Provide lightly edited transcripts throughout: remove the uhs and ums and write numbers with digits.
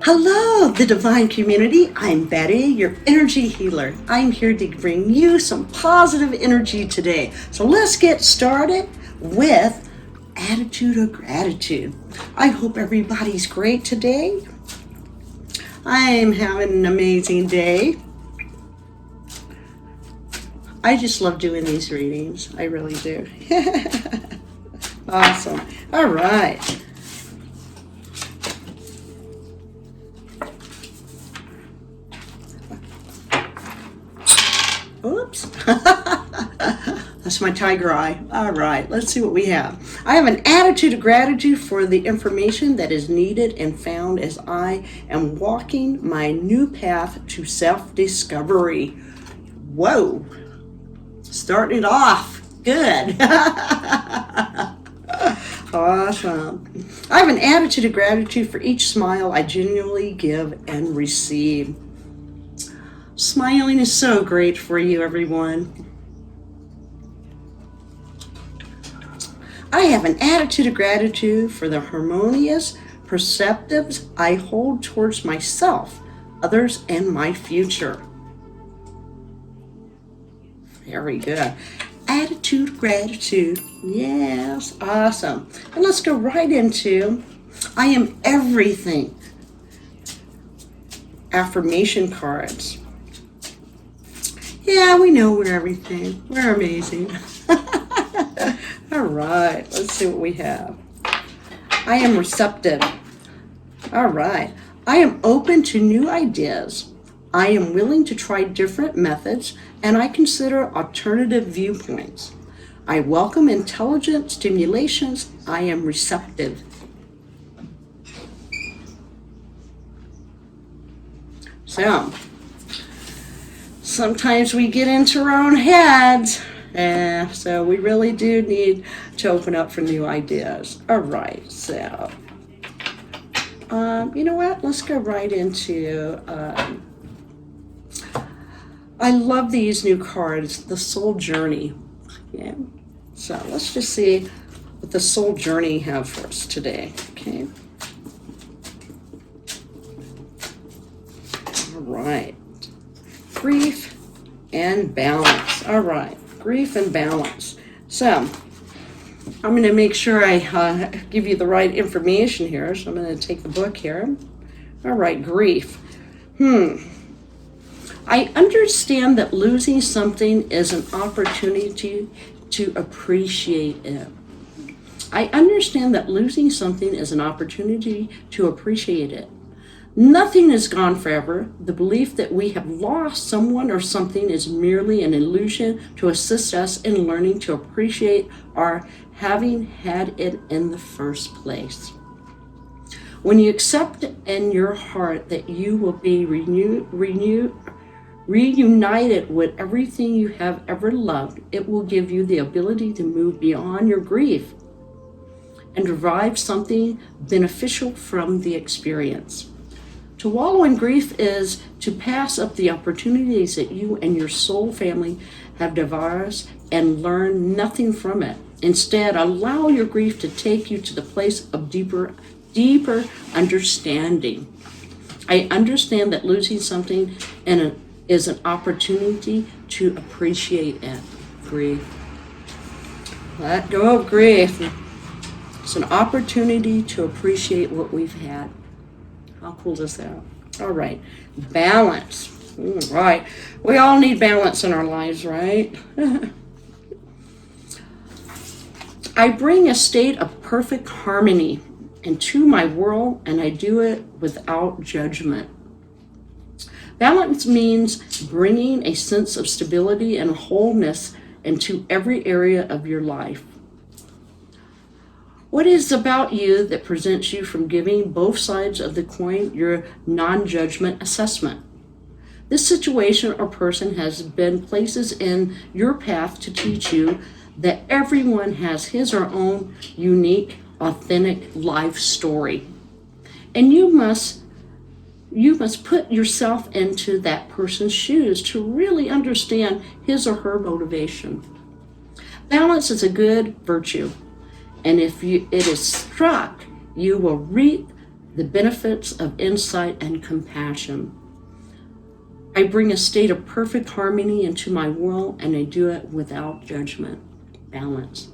Hello, the divine community. I'm Betty, your energy healer. I'm here to bring you some positive energy today. So let's get started with attitude of gratitude. I hope everybody's great today. I'm having an amazing day. I just love doing these readings. I really do. Awesome. All right. Oops. That's my tiger eye. All right, let's see what we have. I have an attitude of gratitude for the information that is needed and found as I am walking my new path to self-discovery. Whoa. Starting it off. Good. Awesome. I have an attitude of gratitude for each smile I genuinely give and receive. Smiling is so great for you, everyone. I have an attitude of gratitude for the harmonious perceptives I hold towards myself, others, and my future. Very good. Attitude of gratitude. Yes, awesome. And let's go right into I am everything. Affirmation cards. Yeah, we know we're everything. We're amazing. All right, let's see what we have. I am receptive. All right. I am open to new ideas. I am willing to try different methods, and I consider alternative viewpoints. I welcome intelligent stimulations. I am receptive. So, sometimes we get into our own heads, so we really do need to open up for new ideas. All right, so, you know what? Let's go right into, I love these new cards, the Soul Journey. Yeah. So let's just see what the Soul Journey have for us today, okay? All right. Grief and balance. All right, grief and balance. So I'm going to make sure I give you the right information here. So I'm going to take the book here. All right, grief. I understand that losing something is an opportunity to appreciate it. I understand that losing something is an opportunity to appreciate it. Nothing is gone forever. The belief that we have lost someone or something is merely an illusion to assist us in learning to appreciate our having had it in the first place. When you accept in your heart that you will be reunited with everything you have ever loved, it will give you the ability to move beyond your grief and derive something beneficial from the experience. To wallow in grief is to pass up the opportunities that you and your soul family have devised and learn nothing from it. Instead, allow your grief to take you to the place of deeper understanding. I understand that losing something is an opportunity to appreciate it. Grief. Let go of grief. It's an opportunity to appreciate what we've had. How cool is that? All right. Balance. Right. We all need balance in our lives, right? I bring a state of perfect harmony into my world, and I do it without judgment. Balance means bringing a sense of stability and wholeness into every area of your life. What is about you that prevents you from giving both sides of the coin your non-judgment assessment? This situation or person has been places in your path to teach you that everyone has his or her own unique, authentic life story. And you must put yourself into that person's shoes to really understand his or her motivation. Balance is a good virtue, and if it is struck, you will reap the benefits of insight and compassion. I bring a state of perfect harmony into my world, and I do it without judgment. Balance.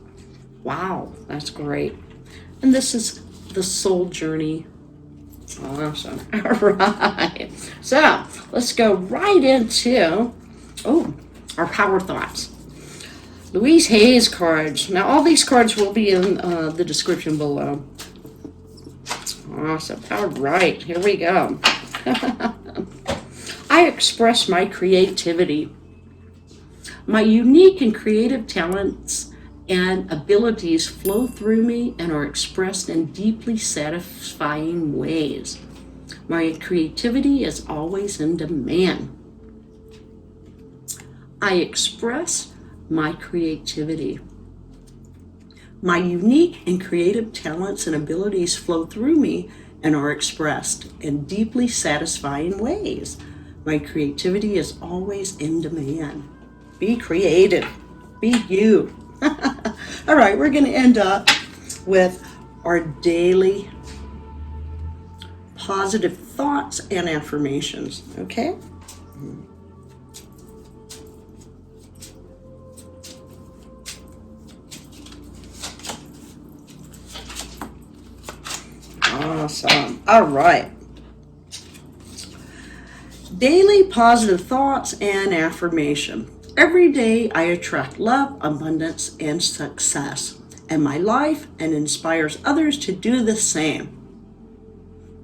Wow, that's great. And this is the soul journey. Awesome. All right. So let's go right into, our power thoughts. Louise Hay's cards. Now, all these cards will be in the description below. Awesome. All right. Here we go. I express my creativity. My unique and creative talents and abilities flow through me and are expressed in deeply satisfying ways. My creativity is always in demand. I express my creativity. My unique and creative talents and abilities flow through me and are expressed in deeply satisfying ways. My creativity is always in demand. Be creative. Be you. All right, we're going to end up with our daily positive thoughts and affirmations, okay? Awesome. All right. Daily positive thoughts and affirmation. Every day I attract love, abundance, and success in my life and inspires others to do the same.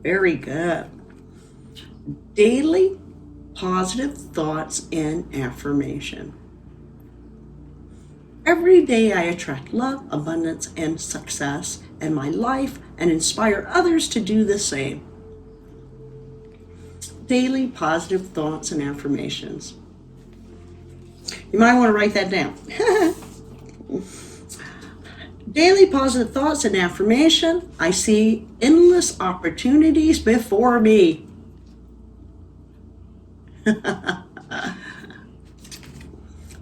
Very good. Daily positive thoughts and affirmation. Every day I attract love, abundance, and success in my life and inspire others to do the same. Daily positive thoughts and affirmations. You might want to write that down. Daily positive thoughts and affirmation. I see endless opportunities before me.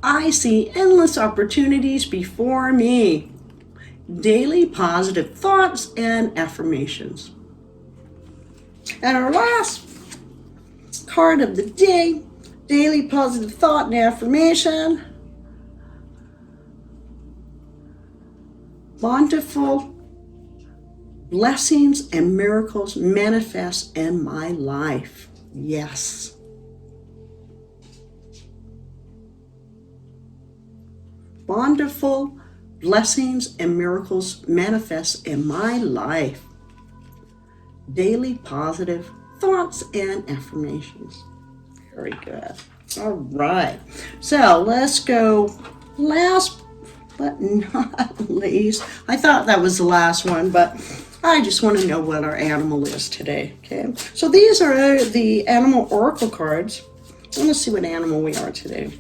I see endless opportunities before me. Daily positive thoughts and affirmations. And our last card of the day, daily positive thought and affirmation. Bountiful blessings and miracles manifest in my life. Yes. Bountiful blessings and miracles manifest in my life. Daily positive thoughts and affirmations. Very good. All right. So let's go last but not least. I thought that was the last one, but I just want to know what our animal is today. Okay. So these are the animal oracle cards. I want to see what animal we are today.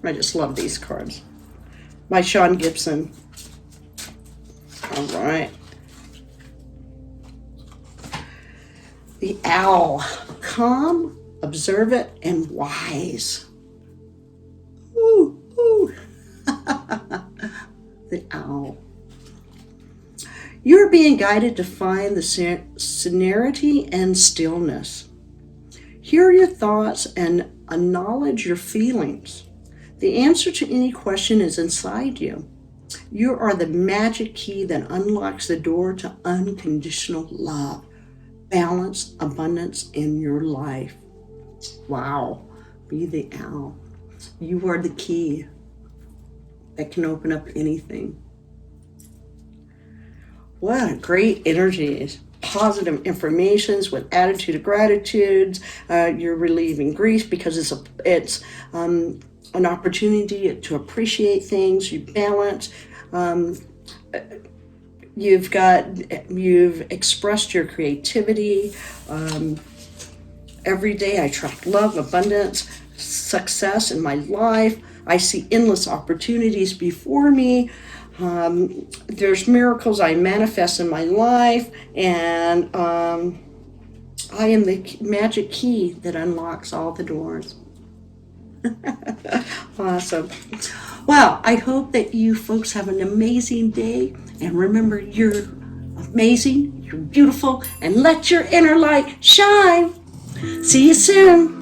I just love these cards. By Sean Gibson. All right. The owl. Calm, observant, and wise. Ooh, ooh. The owl. You're being guided to find the serenity and stillness. Hear your thoughts and acknowledge your feelings. The answer to any question is inside you. You are the magic key that unlocks the door to unconditional love, balance, abundance in your life. Wow. Be the owl. You are the key that can open up anything. What a great energy. Positive affirmations with attitude of gratitude. You're relieving grief because it's an opportunity to appreciate things. You balance. You've expressed your creativity. Every day I attract love, abundance, success in my life. I see endless opportunities before me. There's miracles I manifest in my life, and I am the magic key that unlocks all the doors. Awesome. Well, I hope that you folks have an amazing day, and remember, you're amazing, you're beautiful, and let your inner light shine. See you soon.